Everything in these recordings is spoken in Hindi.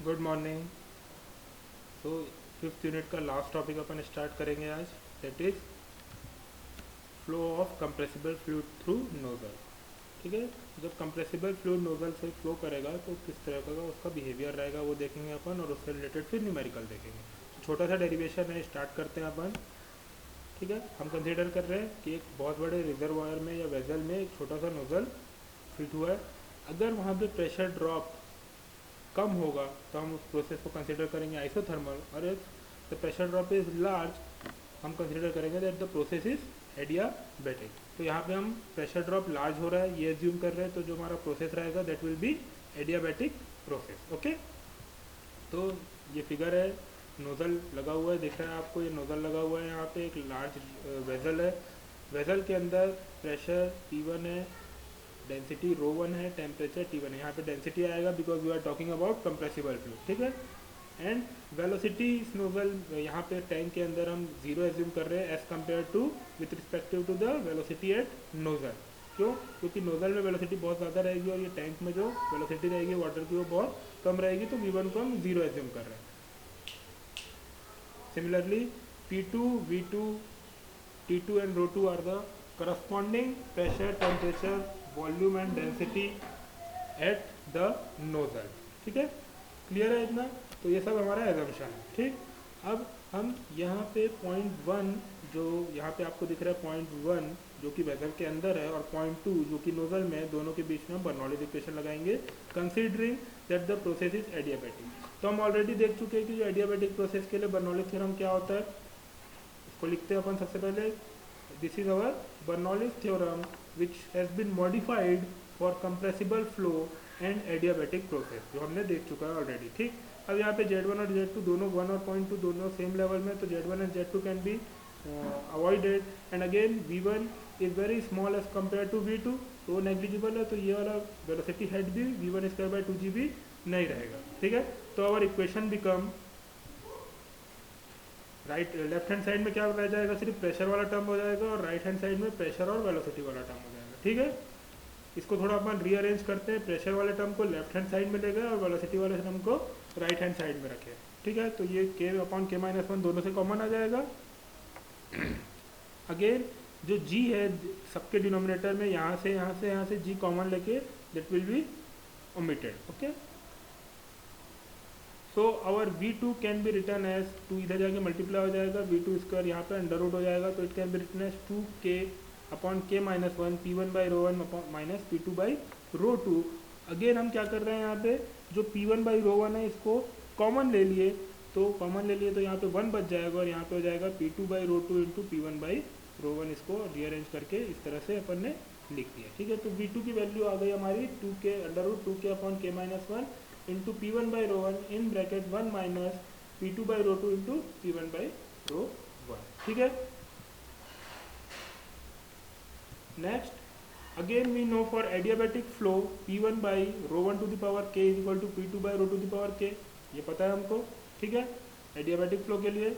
Good morning. So fifth unit का लास्ट टॉपिक अपन स्टार्ट करेंगे आज, that is flow of compressible fluid through nozzle. ठीक है, जब कंप्रेसिबल फ्लूइड नोजल से फ्लो करेगा तो किस तरह का उसका बिहेवियर रहेगा वो देखेंगे अपन, और उससे रिलेटेड फिर न्यूमेरिकल देखेंगे। तो छोटा सा डेरिवेशन है, स्टार्ट करते हैं अपन। ठीक है, हम कंसिडर कर रहे हैं कि एक बहुत बड़े रिजर्वायर में या वेजल में एक छोटा सा नोजल फिट हुआ है। अगर वहाँ पे प्रेशर ड्रॉप कम होगा तो हम उस प्रोसेस को कंसिडर करेंगे आइसोथर्मल, और if the pressure drop is large हम कंसिडर करेंगे that the process is adiabatic. तो यहाँ पे हम प्रेशर ड्रॉप लार्ज हो रहा है ये एज्यूम कर रहे हैं, तो जो हमारा प्रोसेस रहेगा that will B adiabatic process. Okay, तो ये फिगर है, नोजल लगा हुआ है, दिख रहा है आपको, ये नोजल लगा हुआ है। यहाँ पे एक लार्ज वेजल है, वेजल के अंदर प्रेशर P1 है, डेंसिटी ρ1 है, टेम्परेचर T1 है। यहाँ पे डेंसिटी आएगा because we are talking about compressible fluid. ठीक है, एंड वेलोसिटी इस नोजल यहाँ पे टैंक के अंदर हम जीरो एज्यूम कर रहे हैं as compare to with respective to the velocity at nozzle. क्यों? क्योंकि नोजल में वेलोसिटी बहुत ज़्यादा रहेगी और ये टैंक में जो वेलोसिटी रहेगी वाटर की वो बहुत कम रहेगी, तो V1 को हम जीरो एज्यूम कर रहे हैं। Similarly P2, V2, T2 and ρ2 are the corresponding pressure, temperature, volume and density at the nozzle। ठीक है, क्लियर है इतना? तो ये सब हमारा एजम्पशन है। ठीक, अब हम यहाँ पे पॉइंट 1 जो यहाँ पे आपको दिख रहा है, पॉइंट 1 जो कि वेजल के अंदर है और पॉइंट 2 जो कि नोजल में है, दोनों के बीच में हम बर्नौलीज इक्वेशन लगाएंगे considering that the process is adiabatic. तो हम ऑलरेडी देख चुके हैं कि जो एडियाबैटिक प्रोसेस के लिए बर्नौलीज थ्योरम क्या होता है, इसको लिखते हैं अपन सबसे पहले। This is our Bernoulli's theorem which has been modified for compressible flow and adiabatic process, जो हमने देख चुका है ऑलरेडी। ठीक, अब यहाँ पे Z1 और Z2 दोनों 1 और पॉइंट 2 दोनों सेम लेवल में, तो Z1 and Z2 can be avoided, and again V1 is very small as compare to V2, तो वो नेग्लिजिबल है, तो ये वाला वेलोसिटी हेड भी V1 स्क्वायर बाई 2G भी नहीं रहेगा। ठीक है, तो our equation become right, left hand side में क्या रह जाएगा, सिर्फ प्रेशर वाला टर्म हो जाएगा, और राइट हैंड साइड में प्रेशर और वेलोसिटी वाला टर्म हो जाएगा। ठीक है, इसको थोड़ा अपन रीअरेंज करते हैं, प्रेशर वाले टर्म को लेफ्ट हैंड साइड में ले गए और वेलोसिटी वाले टर्म को राइट हैंड साइड में रखे। ठीक है, तो ये k अपॉन k-1 दोनों से कॉमन आ जाएगा। अगेन जो g है सबके डिनोमिनेटर में, यहाँ से g कॉमन लेके that will be omitted. Okay, so our V2 can be written as 2, इधर जाके मल्टीप्लाई हो जाएगा, V2 स्क्वायर यहाँ पे अंडर रूट हो जाएगा, तो it can be written as 2k upon k-1 P1 by ρ1 minus P2 by ρ2। Again हम क्या कर रहे हैं, यहाँ पे जो P1 बाई ρ1 है इसको कॉमन ले लिए, तो यहाँ पे 1 बच जाएगा, और यहाँ पे हो जाएगा P2 by ρ2 into P1 by ρ1। इसको रीअरेंज करके इस तरह से अपन ने लिख दिया। ठीक है, तो V2 की वैल्यू आ गई हमारी 2k under root 2k upon k-1 into P1 by ρ1 in bracket 1 minus P2 by ρ2 into P1 by ρ1। ठीक है, next again we know for adiabatic flow P1 by ρ1 to the power k is equal to P2 by ρ2 to the power k, ये पता है हमको। ठीक है, एडियाबैटिक फ्लो के लिए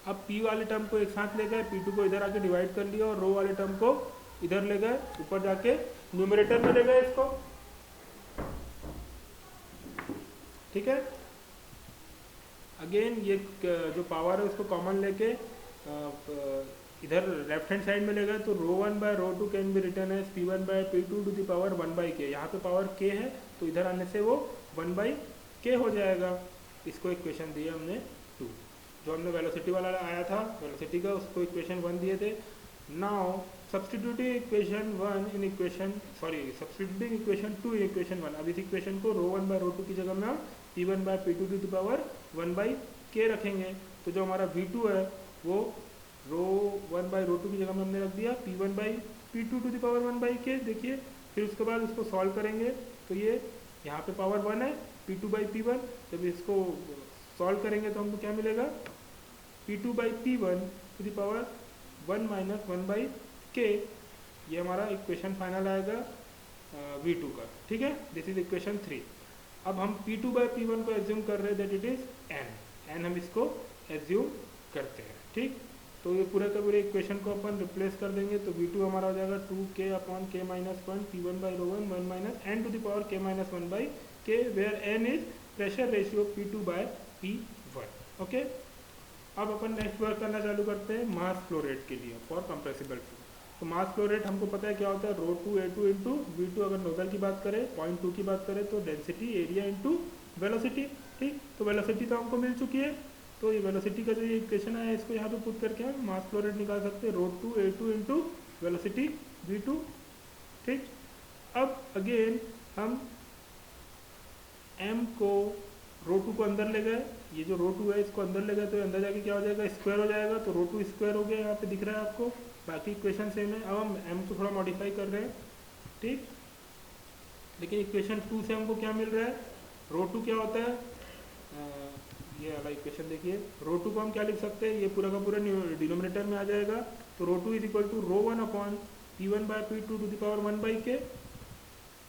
अब P वाले टर्म को एक साथ ले गए, P2 को इधर आके डिवाइड कर लिया, और रो वाले टर्म को इधर ले गए, ऊपर जाके न्यूमरेटर में ले गए इसको। ठीक है, अगेन ये जो पावर है उसको कॉमन लेके इधर लेफ्ट हैंड साइड में ले गए, तो ρ1 by ρ2 can be written as P1 by P2 to the power 1 by k। यहाँ पे पावर k है, तो इधर आने से वो 1 बाई k हो जाएगा। इसको इक्वेशन दिया हमने 2, जो हमने वेलोसिटी वाला आया था वेलोसिटी का, उसको इक्वेशन 1 दिए थे। Now substituting equation 1 in equation substituting equation 2 in equation 1। अब इस इक्वेशन को ρ1 बाय ρ2 की जगह में हम P1 by P2 to the power 1 by k रखेंगे, तो जो हमारा V2 है वो ρ1 बाई ρ2 की जगह में हमने रख दिया P1 by P2 to the power 1 by k। देखिए, फिर उसके बाद उसको सॉल्व करेंगे, तो ये यहाँ पे पावर 1 है P2 बाई P1, जब इसको सॉल्व करेंगे तो हमको क्या मिलेगा, P2 by P1 to the power 1 minus 1 by k। ये हमारा इक्वेशन फाइनल आएगा V2 का। ठीक है, दिस इज इक्वेशन 3। अब हम P2 बाई P1 को एज्यूम कर रहे हैं दैट इट इज n हम इसको एज्यूम करते हैं। ठीक, तो ये पूरे का पूरे इक्वेशन को अपन रिप्लेस कर देंगे, तो V2 हमारा हो जाएगा 2k/k-1 P1/ρ1 1 minus n⁻k-1/k, where n is pressure ratio P2/P1। Okay, अब अपन नेक्स्ट वर्क करना चालू करते हैं मास फ्लो रेट के लिए फॉर कंप्रेसिबल फ्लो। तो मास फ्लो रेट हमको पता है क्या होता है, ρ2A2 इंटू V2, अगर नोजल की बात करें, पॉइंट 2 की बात करें तो डेंसिटी एरिया इंटू वेलोसिटी। ठीक, तो वेलोसिटी तो हमको मिल चुकी है, तो ये वेलोसिटी का जो ये इक्वेशन है इसको यहाँ पे पुट करके हम मास फ्लो रेट निकाल सकते हैं, ρ2A2 इंटू वेलोसिटी V2। ठीक, अब अगेन हम m को ρ2 को अंदर ले गए, ये जो ρ2 है इसको अंदर ले गए, तो अंदर जाके क्या हो जाएगा, स्क्वायर हो जाएगा, तो ρ2 स्क्वायर हो गया, यहाँ पे दिख रहा है आपको। बाकी इक्वेशन सेम है, अब हम m को थोड़ा मॉडिफाई कर रहे हैं। ठीक, लेकिन इक्वेशन 2 से हमको क्या मिल रहा है, ρ2 क्या होता है, ये वाला इक्वेशन देखिए, ρ2 को हम क्या लिख सकते हैं, ये पूरा का पूरा डिनोमिनेटर में आ जाएगा, तो ρ2 इज इक्वल टू ρ1/P1/P2⁴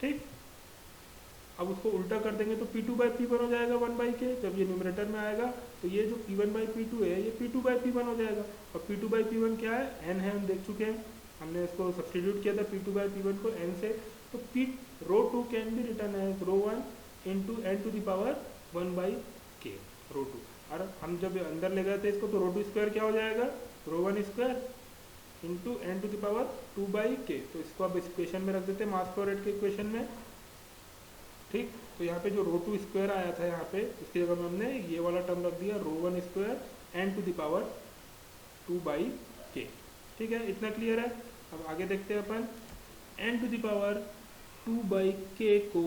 ठीक, अब उसको उल्टा कर देंगे तो P2/P1 हो जाएगा 1/k। जब ये न्यूमरेटर में आएगा तो ये जो P1/P2 है ये P2/P1 हो जाएगा, और P2/P1 क्या है, n है, हम देख चुके हैं, हमने इसको सब्सटीट्यूट किया था P2/P1 को n से, तो ρ2 can be written as ρ1 into n⁻1/k ρ2। और हम जब अंदर ले गए थे इसको, तो ρ2 स्क्वायर क्या हो जाएगा, ρ1 स्क्वायर इंटू n⁻2/k। तो इसको अब इस इक्वेशन में रख देते हैं, मास फ्लो रेट के इक्वेशन में। ठीक, तो यहाँ पे जो ρ2 स्क्वायर आया था यहाँ पे, उसकी जगह में हमने ये वाला टर्म रख दिया, ρ1 स्क्वायर n⁻2/k। ठीक है, इतना क्लियर है। अब आगे देखते हैं अपन, n⁻2/k को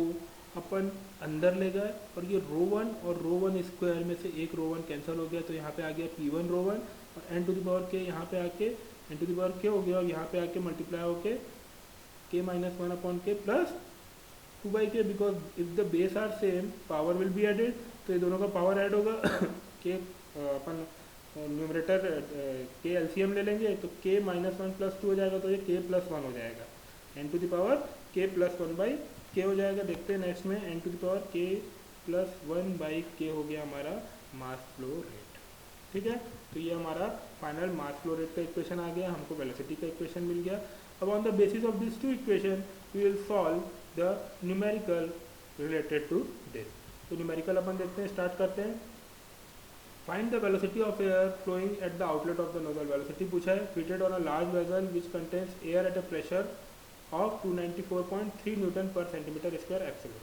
अपन अंदर ले गए, और ये ρ1 और ρ1 स्क्वायर में से एक ρ1 कैंसिल हो गया, तो यहाँ पे आ गया P1 ρ1, और n⁻k यहाँ पे आके n⁻k हो गया, और यहाँ पे आके मल्टीप्लाई होके k-1/k plus 2/k, because if the base are same power will be added, तो ये दोनों का पावर ऐड होगा। k अपन न्यूमरेटर k एलसीएम ले लेंगे, तो k-1 प्लस 2 हो जाएगा, तो ये k+1 हो जाएगा, n⁻k+1/k हो जाएगा। देखते हैं नेक्स्ट में, n⁻k+1/k हो गया हमारा मास फ्लो रेट। ठीक है, तो ये हमारा फाइनल मास फ्लो रेट का इक्वेशन आ गया, हमको वेलोसिटी का इक्वेशन मिल गया। अब on the basis of this two equation we will solve the numerical related to this. तो न्यूमेरिकल अपन देखते हैं, स्टार्ट करते हैं। Find the velocity of air flowing at the outlet of the nozzle. Velocity पूछा है, fitted on a large vessel which contains air at a pressure of 294.3 newton per centimetre square absolute.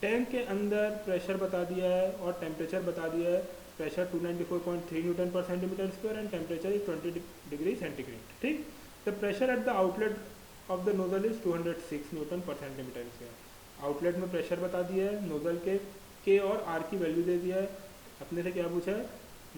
Tank के अंदर प्रेशर बता दिया है और टेम्परेचर बता दिया है, pressure 294.3 newton per centimetre square and temperature is 20 degree centigrade. ठीक, the pressure at the outlet of the nozzle is 206 newton per centimetre square. Outlet में प्रेशर बता दिया है, नोजल के K और R की वैल्यू दे दिया है। अपने से क्या पूछा है,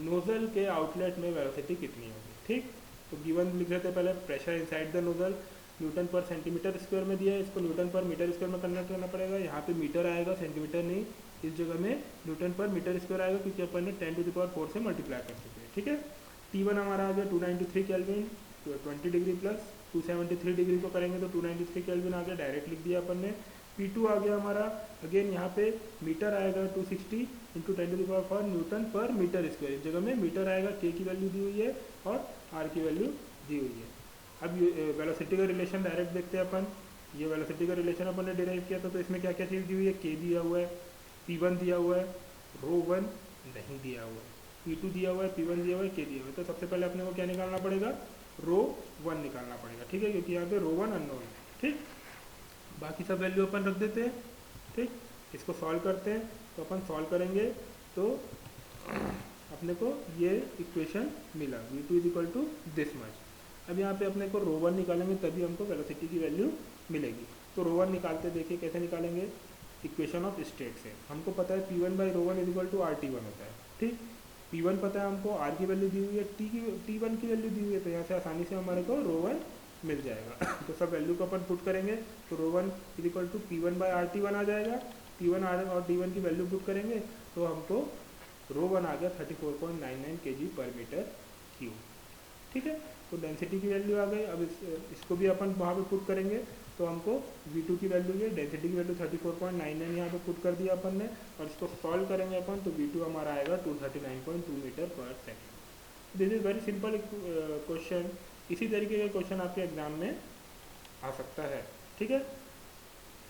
नोजल के आउटलेट में वेलोसिटी कितनी होगी। ठीक, तो गिवन लिख रहे थे पहले, pressure inside the nozzle Newton per centimetre square में दिया है, इसको न्यूटन पर मीटर स्क्वायर में कन्वर्ट करना पड़ेगा। यहाँ पे मीटर आएगा, सेंटीमीटर नहीं, इस जगह में न्यूटन पर मीटर स्क्वायर आएगा, क्योंकि अपन ने 10⁴ से मल्टीप्लाई कर चुके हैं। ठीक है, T1 हमारा आ गया 293 केल्विन, 20 डिग्री प्लस 273 डिग्री को करेंगे तो 293 केल्विन आ गया, डायरेक्ट लिख दिया अपन ने। P2 आ गया हमारा, अगेन यहाँ पे मीटर आएगा 260 into 10⁴ Newton per metre square, इस जगह में मीटर आएगा, K की वैल्यू दी हुई है और R की वैल्यू दी हुई है। अब ये वेलोसिटी का रिलेशन डायरेक्ट देखते हैं अपन। ये वेलोसिटी का रिलेशन अपन ने डिराइव किया था, तो इसमें क्या क्या चीज़ दी हुई है, K दिया हुआ है, P1 दिया हुआ है, ρ1 नहीं दिया हुआ है, P2 दिया हुआ है, P1 दिया हुआ है, K दिया हुआ है। तो सबसे पहले अपने को क्या निकालना पड़ेगा, ρ1 निकालना पड़ेगा। ठीक है, क्योंकि यहाँ पे ρ1 अननोन है। ठीक, बाकी सब वैल्यू अपन रख देते हैं। ठीक, इसको सॉल्व करते हैं, तो अपन सॉल्व करेंगे तो अपने को ये इक्वेशन मिला, V2 is equal to this much. अब यहाँ पे अपने को ρ1 निकालेंगे, तभी हमको वेलोसिटी की वैल्यू मिलेगी। तो ρ1 निकालते, देखिए कैसे निकालेंगे, इक्वेशन ऑफ स्टेट से। हमको पता है P1/ρ1 is equal to RT1 होता है। ठीक, P1 पता है हमको, R की वैल्यू दी हुई है, T1 की वैल्यू दी हुई है, तो यहाँ से आसानी से हमारे को ρ1 मिल जाएगा। तो सब वैल्यू को अपन पुट करेंगे, तो ρ1 इज इक्वल टू P1/RT1 आ जाएगा। T1 और T1 की वैल्यू पुट करेंगे तो हमको ρ1 आ गया 34.99 kg/m³। ठीक है, तो डेंसिटी की वैल्यू आ गई। अब इसको भी अपन वहाँ पे पुट करेंगे, तो हमको V2 की वैल्यू ये, डेंसिटी की वैल्यू 34.99 यहाँ पे पुट कर दिया अपन ने, और इसको सॉल्व करेंगे अपन, तो V2 हमारा आएगा 239.2 मीटर पर second. This is very simple question. इसी तरीके का क्वेश्चन आपके एग्जाम में आ सकता है। ठीक है,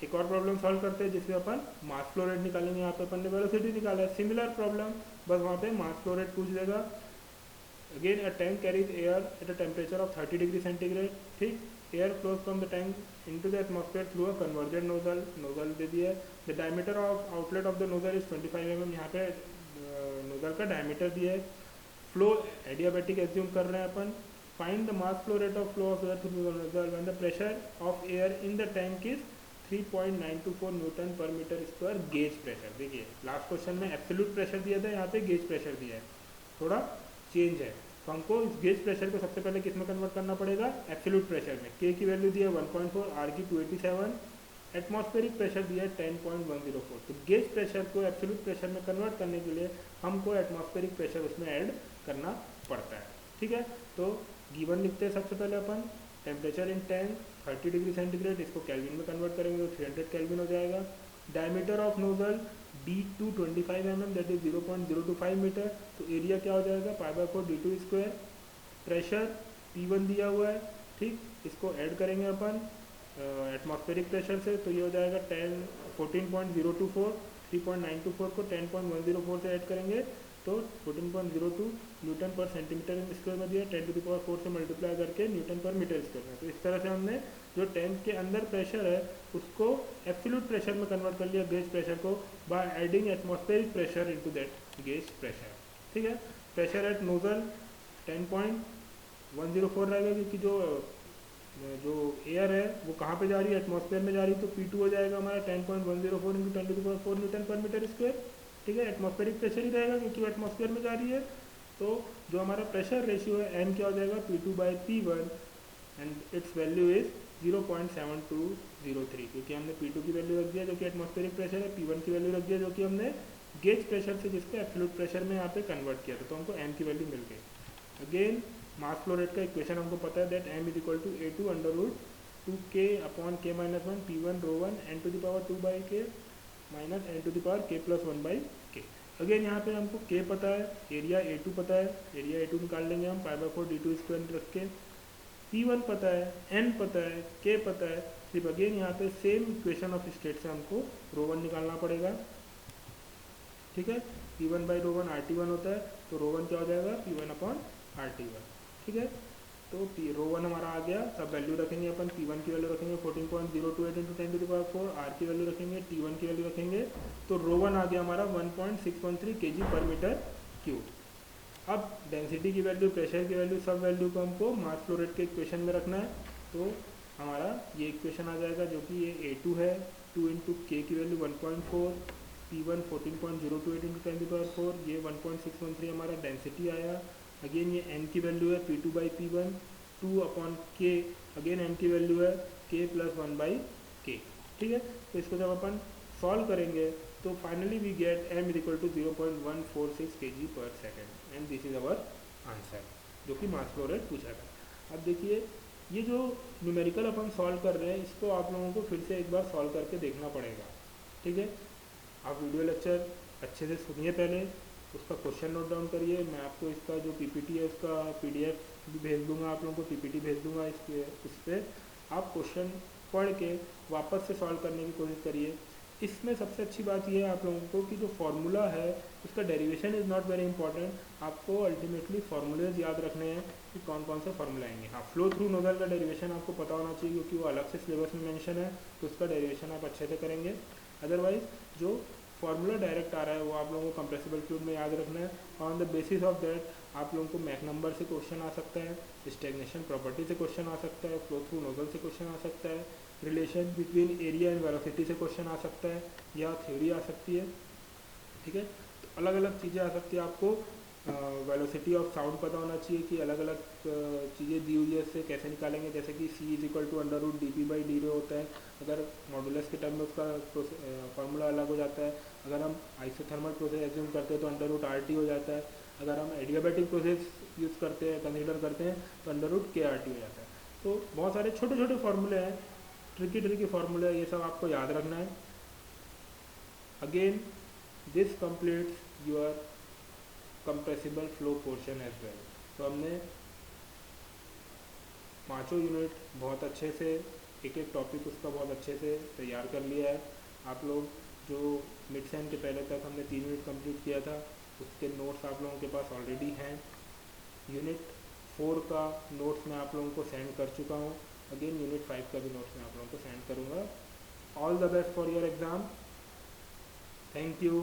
एक और प्रॉब्लम सॉल्व करते हैं जिसमें अपन मास फ्लो रेट निकालेंगे। यहाँ पे अपन ने वेलोसिटी निकाला है, सिमिलर प्रॉब्लम, बस वहाँ पे मास फ्लो रेट पूछ देगा। Again a tank carries air at a temperature of 30 degree centigrade. ठीक, air flows from the tank into the atmosphere through a convergent nozzle. Nozzle दे दिया है। The diameter of outlet of the nozzle is 25 mm। यहाँ पे नोजल का डायमीटर दिया है। फ्लो एडियाबैटिक एज्यूम कर रहे हैं अपन। Find the mass flow rate of flow of air through the nozzle when the pressure of air in the tank is 3.924 newton per metre square gauge pressure. देखिए लास्ट क्वेश्चन में एब्सोल्यूट प्रेशर दिया था, यहाँ पे गेज प्रेशर दिया है, थोड़ा चेंज है। तो हमको इस गेज प्रेशर को सबसे पहले किस में कन्वर्ट करना पड़ेगा, एब्सोल्यूट प्रेशर में। के की वैल्यू दिया है 1.4, आर की 287, एटमॉस्फेरिक प्रेशर दिया है 10.104। तो गेज प्रेशर को एब्सोल्यूट प्रेशर में कन्वर्ट करने के लिए हमको एटमॉस्फेरिक प्रेशर उसमें ऐड करना पड़ता है। ठीक है, तो गिवन लिखते हैं सबसे पहले अपन, temperature in tank 30 degree centigrade, इसको केल्विन में कन्वर्ट करेंगे तो 300 केल्विन हो जाएगा। Diameter of nozzle D2 25 mm, that is 0.025 metre. तो एरिया क्या हो जाएगा, π/4 D2 स्क्वायर। प्रेशर P1 दिया हुआ है। ठीक, इसको ऐड करेंगे अपन एटमॉस्फेरिक प्रेशर से, तो ये हो जाएगा 14.024। 3.924 को 10.104 से ऐड करेंगे तो 14.02 न्यूटन पर सेंटीमीटर स्क्वायर में दिया, 10⁴ से मल्टीप्लाई करके न्यूटन पर मीटर स्क्वायर में। तो इस तरह से हमने जो टैंक के अंदर प्रेशर है उसको एब्सोल्यूट प्रेशर में कन्वर्ट कर लिया, गेज प्रेशर को, by adding atmospheric pressure into that gauge pressure. ठीक है, प्रेशर एट नोजल 10.104 रहेगा, क्योंकि जो एयर है वो कहाँ पे जा रही है, एटमॉस्फेयर में जा रही है, तो P2 हो जाएगा हमारा 10.104 into 10⁴ Newton per metre square. ठीक है, एटमॉस्फेरिक प्रेशर ही रहेगा क्योंकि वो एटमॉस्फेयर में जा रही है। तो जो हमारा प्रेशर रेशियो है M क्या हो जाएगा, P2/P1 and it's value is 0.7203, क्योंकि हमने P2 की वैल्यू रख दिया जो कि एटमॉस्फेरिक प्रेशर है, P1 की वैल्यू रख दिया जो कि हमने गेज प्रेशर से जिसको एब्सोल्यूट प्रेशर में यहाँ पे कन्वर्ट किया था, तो हमको M की वैल्यू मिल गई। अगेन मास फ्लो रेट का इक्वेशन हमको पता है, that M is equal to A2 √2k/k-1 P1 ρ1 n⁴ minus n⁴k+1/k। Again यहाँ पे हमको k पता है, एरिया A2 पता है, एरिया A2 निकाल लेंगे हम π/4 D2 स्क्वायर रख के। P1 पता है, n पता है, k पता है, सिर्फ अगेन यहाँ पे सेम इक्वेशन ऑफ स्टेट से हमको ρ1 निकालना पड़ेगा। ठीक है, P1/ρ1 RT1 होता है, तो ρ1 क्या हो जाएगा, P1/RT1। ठीक है, तो ρ1 हमारा आ गया, सब वैल्यू रखेंगे अपन। P1 की वैल्यू रखेंगे 14.028 इंटू 10⁴, R की वैल्यू रखेंगे, T1 की वैल्यू रखेंगे, तो ρ1 आ गया हमारा 1.613 kg पर मीटर क्यूब। अब डेंसिटी की वैल्यू, प्रेशर की वैल्यू, सब वैल्यू को हमको मास फ्लो रेट के इक्वेशन में रखना है। तो हमारा ये इक्वेशन आ जाएगा जो कि ये A2 है, 2 इंटू के की वैल्यू 1.4, P1 14.028 इंटू 10⁴, ये 1.613 हमारा डेंसिटी आया। अगेन ये n की वैल्यू है P2/P1, 2/k, अगेन n की वैल्यू है k+1/k। ठीक है, तो इसको जब अपन सॉल्व करेंगे तो finally we get m is equal to 0.146 kg पर second, and this is our answer, जो कि मास फ्लो रेट पूछा था। अब देखिए ये जो न्यूमेरिकल अपन सॉल्व कर रहे हैं इसको आप लोगों को फिर से एक बार सॉल्व करके देखना पड़ेगा। ठीक है, आप वीडियो लेक्चर अच्छे से सुनिए, पहले उसका क्वेश्चन नोट डाउन करिए। मैं आपको इसका जो पीपीटी है उसका PDF भी भेज दूंगा, आप लोगों को PPT भेज दूंगा, इस पर आप क्वेश्चन पढ़ के वापस से सॉल्व करने की कोशिश करिए। इसमें सबसे अच्छी बात यह है आप लोगों को कि जो फार्मूला है उसका derivation is not very important, आपको अल्टीमेटली फार्मूलेज याद रखने हैं कि कौन कौन से फार्मूला आएंगे। हाँ, फ्लो थ्रू नोजल का डेरिवेशन आपको पता होना चाहिए क्योंकि वो अलग से सिलेबस में मेंशन है, तो उसका डेरिवेशन आप अच्छे से करेंगे। अदरवाइज जो फार्मूला डायरेक्ट आ रहा है वो आप लोगों को कंप्रेसिबल फ्लूइड में याद रखना है। On the basis of that आप लोगों को मैक नंबर से क्वेश्चन आ सकता है, स्टैग्नेशन प्रॉपर्टी से क्वेश्चन आ सकता है, फ्लो थ्रू नोजल से क्वेश्चन आ सकता है, relation between area and velocity से क्वेश्चन आ सकता है, या थ्योरी आ सकती है। ठीक है, तो अलग अलग चीज़ें आ सकती है। आपको वेलोसिटी ऑफ साउंड पता होना चाहिए कि अलग अलग चीज़ें दी हुई है उससे कैसे निकालेंगे, जैसे कि C is equal to √dp/d होता है, अगर मॉडुलस के टर्म में उसका फार्मूला अलग हो जाता है। अगर हम आइसोथर्मल प्रोसेस एज्यूम करते हैं तो √RT हो जाता है, अगर हम एडियाबैटिक प्रोसेस यूज़ करते हैं, कंसिडर करते हैं, तो √KRT हो जाता है। तो बहुत सारे छोटे छोटे फार्मूले हैं, ट्रिकी फार्मूले, ये सब आपको याद रखना है। Again this completes your compressible flow portion as well. तो हमने पाँचों यूनिट बहुत अच्छे से एक एक टॉपिक उसका बहुत अच्छे से तैयार कर लिया है। आप लोग जो मिड सेम के पहले तक हमने 3 यूनिट कंप्लीट किया था उसके नोट्स आप लोगों के पास ऑलरेडी हैं। यूनिट 4 का नोट्स मैं आप लोगों को सेंड कर चुका हूँ। अगेन यूनिट 5 का भी नोट्स मैं आप लोगों को सेंड करूँगा। All the best for your exam. Thank you.